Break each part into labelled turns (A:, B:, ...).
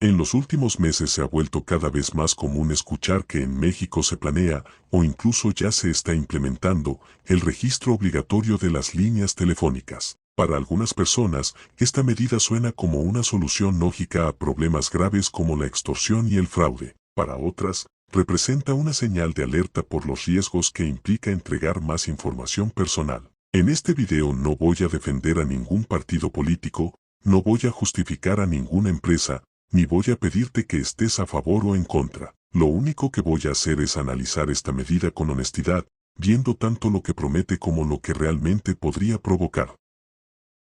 A: En los últimos meses se ha vuelto cada vez más común escuchar que en México se planea, o incluso ya se está implementando, el registro obligatorio de las líneas telefónicas. Para algunas personas, esta medida suena como una solución lógica a problemas graves como la extorsión y el fraude. Para otras, representa una señal de alerta por los riesgos que implica entregar más información personal. En este video no voy a defender a ningún partido político, no voy a justificar a ninguna empresa, ni voy a pedirte que estés a favor o en contra. Lo único que voy a hacer es analizar esta medida con honestidad, viendo tanto lo que promete como lo que realmente podría provocar.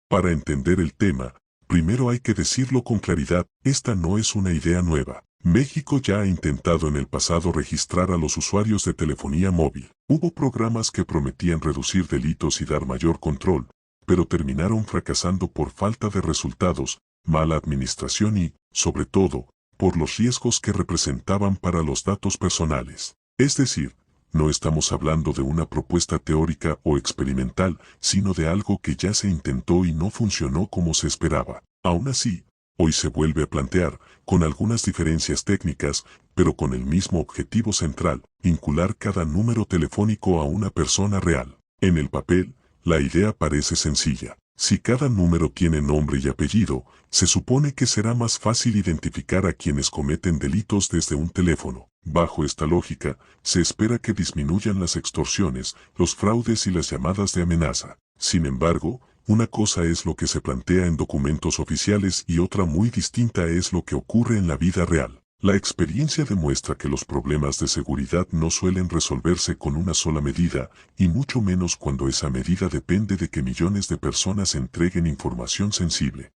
A: Para entender el tema, primero hay que decirlo con claridad, esta no es una idea nueva. México ya ha intentado en el pasado registrar a los usuarios de telefonía móvil. Hubo programas que prometían reducir delitos y dar mayor control, pero terminaron fracasando por falta de resultados, mala administración y, sobre todo, por los riesgos que representaban para los datos personales. Es decir, no estamos hablando de una propuesta teórica o experimental, sino de algo que ya se intentó y no funcionó como se esperaba. Aún así, hoy se vuelve a plantear, con algunas diferencias técnicas, pero con el mismo objetivo central, vincular cada número telefónico a una persona real. En el papel, la idea parece sencilla. Si cada número tiene nombre y apellido, se supone que será más fácil identificar a quienes cometen delitos desde un teléfono. Bajo esta lógica, se espera que disminuyan las extorsiones, los fraudes y las llamadas de amenaza. Sin embargo, una cosa es lo que se plantea en documentos oficiales y otra muy distinta es lo que ocurre en la vida real. La experiencia demuestra que los problemas de seguridad no suelen resolverse con una sola medida, y mucho menos cuando esa medida depende de que millones de personas entreguen información sensible.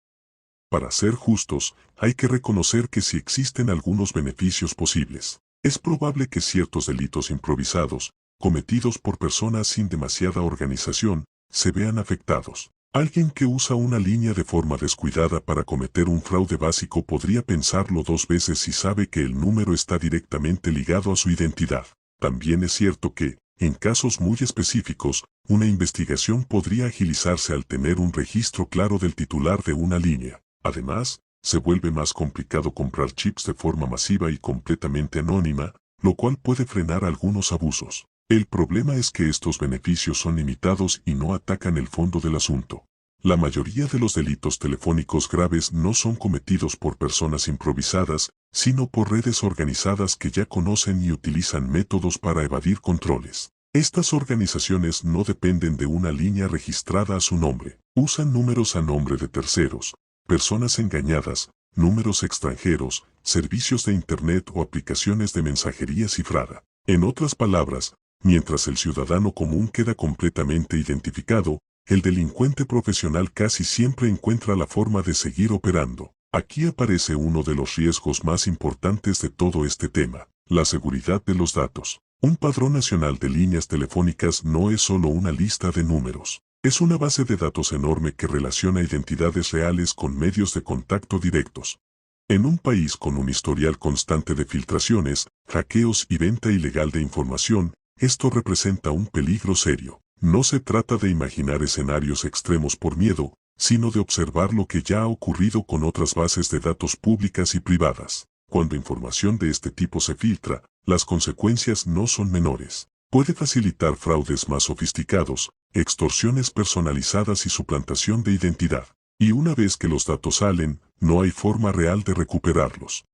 A: Para ser justos, hay que reconocer que sí existen algunos beneficios posibles. Es probable que ciertos delitos improvisados, cometidos por personas sin demasiada organización, se vean afectados. Alguien que usa una línea de forma descuidada para cometer un fraude básico podría pensarlo dos veces si sabe que el número está directamente ligado a su identidad. También es cierto que, en casos muy específicos, una investigación podría agilizarse al tener un registro claro del titular de una línea. Además, se vuelve más complicado comprar chips de forma masiva y completamente anónima, lo cual puede frenar algunos abusos. El problema es que estos beneficios son limitados y no atacan el fondo del asunto. La mayoría de los delitos telefónicos graves no son cometidos por personas improvisadas, sino por redes organizadas que ya conocen y utilizan métodos para evadir controles. Estas organizaciones no dependen de una línea registrada a su nombre. Usan números a nombre de terceros, personas engañadas, números extranjeros, servicios de Internet o aplicaciones de mensajería cifrada. En otras palabras, mientras el ciudadano común queda completamente identificado, el delincuente profesional casi siempre encuentra la forma de seguir operando. Aquí aparece uno de los riesgos más importantes de todo este tema, la seguridad de los datos. Un padrón nacional de líneas telefónicas no es solo una lista de números. Es una base de datos enorme que relaciona identidades reales con medios de contacto directos. En un país con un historial constante de filtraciones, hackeos y venta ilegal de información, esto representa un peligro serio. No se trata de imaginar escenarios extremos por miedo, sino de observar lo que ya ha ocurrido con otras bases de datos públicas y privadas. Cuando información de este tipo se filtra, las consecuencias no son menores. Puede facilitar fraudes más sofisticados, extorsiones personalizadas y suplantación de identidad. Y una vez que los datos salen, no hay forma real de recuperarlos.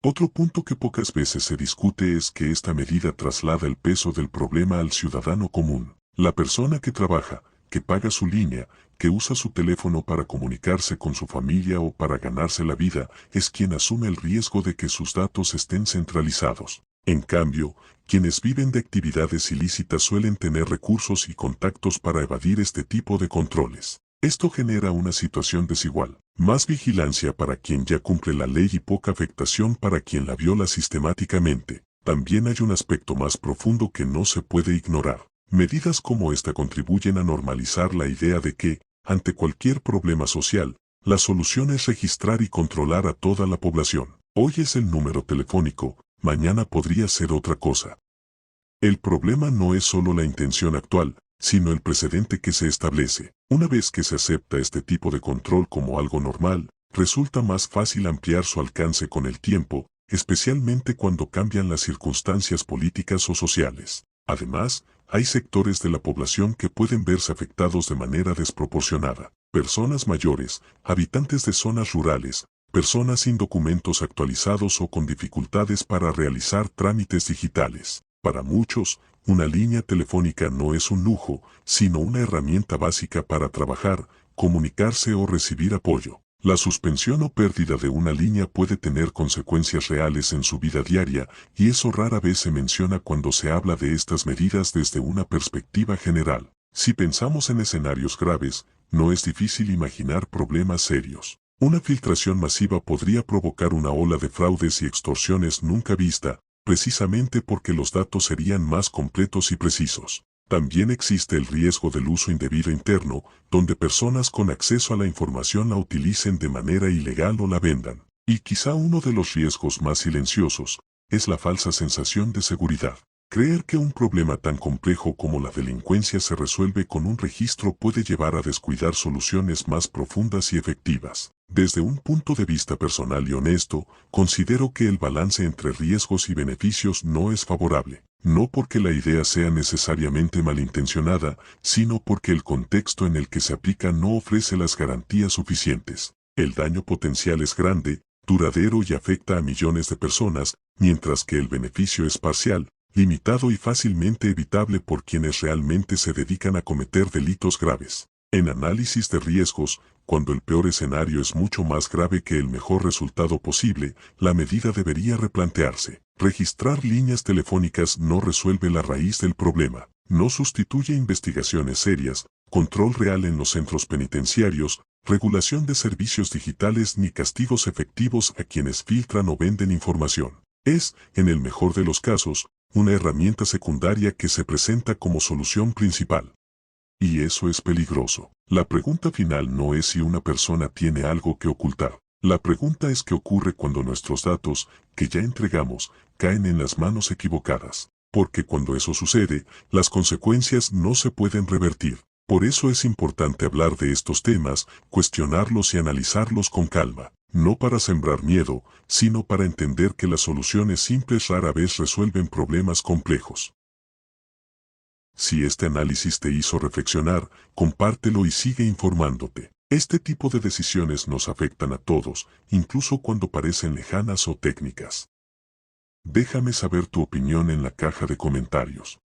A: Otro punto que pocas veces se discute es que esta medida traslada el peso del problema al ciudadano común. La persona que trabaja, que paga su línea, que usa su teléfono para comunicarse con su familia o para ganarse la vida, es quien asume el riesgo de que sus datos estén centralizados. En cambio, quienes viven de actividades ilícitas suelen tener recursos y contactos para evadir este tipo de controles. Esto genera una situación desigual. Más vigilancia para quien ya cumple la ley y poca afectación para quien la viola sistemáticamente. También hay un aspecto más profundo que no se puede ignorar. Medidas como esta contribuyen a normalizar la idea de que, ante cualquier problema social, la solución es registrar y controlar a toda la población. Hoy es el número telefónico, mañana podría ser otra cosa. El problema no es solo la intención actual, sino el precedente que se establece. Una vez que se acepta este tipo de control como algo normal, resulta más fácil ampliar su alcance con el tiempo, especialmente cuando cambian las circunstancias políticas o sociales. Además, hay sectores de la población que pueden verse afectados de manera desproporcionada. Personas mayores, habitantes de zonas rurales, personas sin documentos actualizados o con dificultades para realizar trámites digitales. Para muchos, una línea telefónica no es un lujo, sino una herramienta básica para trabajar, comunicarse o recibir apoyo. La suspensión o pérdida de una línea puede tener consecuencias reales en su vida diaria, y eso rara vez se menciona cuando se habla de estas medidas desde una perspectiva general. Si pensamos en escenarios graves, no es difícil imaginar problemas serios. Una filtración masiva podría provocar una ola de fraudes y extorsiones nunca vista, precisamente porque los datos serían más completos y precisos. También existe el riesgo del uso indebido interno, donde personas con acceso a la información la utilicen de manera ilegal o la vendan. Y quizá uno de los riesgos más silenciosos es la falsa sensación de seguridad. Creer que un problema tan complejo como la delincuencia se resuelve con un registro puede llevar a descuidar soluciones más profundas y efectivas. Desde un punto de vista personal y honesto, considero que el balance entre riesgos y beneficios no es favorable. No porque la idea sea necesariamente malintencionada, sino porque el contexto en el que se aplica no ofrece las garantías suficientes. El daño potencial es grande, duradero y afecta a millones de personas, mientras que el beneficio es parcial, limitado y fácilmente evitable por quienes realmente se dedican a cometer delitos graves. En análisis de riesgos, cuando el peor escenario es mucho más grave que el mejor resultado posible, la medida debería replantearse. Registrar líneas telefónicas no resuelve la raíz del problema, no sustituye investigaciones serias, control real en los centros penitenciarios, regulación de servicios digitales ni castigos efectivos a quienes filtran o venden información. Es, en el mejor de los casos, una herramienta secundaria que se presenta como solución principal. Y eso es peligroso. La pregunta final no es si una persona tiene algo que ocultar. La pregunta es qué ocurre cuando nuestros datos, que ya entregamos, caen en las manos equivocadas. Porque cuando eso sucede, las consecuencias no se pueden revertir. Por eso es importante hablar de estos temas, cuestionarlos y analizarlos con calma. No para sembrar miedo, sino para entender que las soluciones simples rara vez resuelven problemas complejos. Si este análisis te hizo reflexionar, compártelo y sigue informándote. Este tipo de decisiones nos afectan a todos, incluso cuando parecen lejanas o técnicas. Déjame saber tu opinión en la caja de comentarios.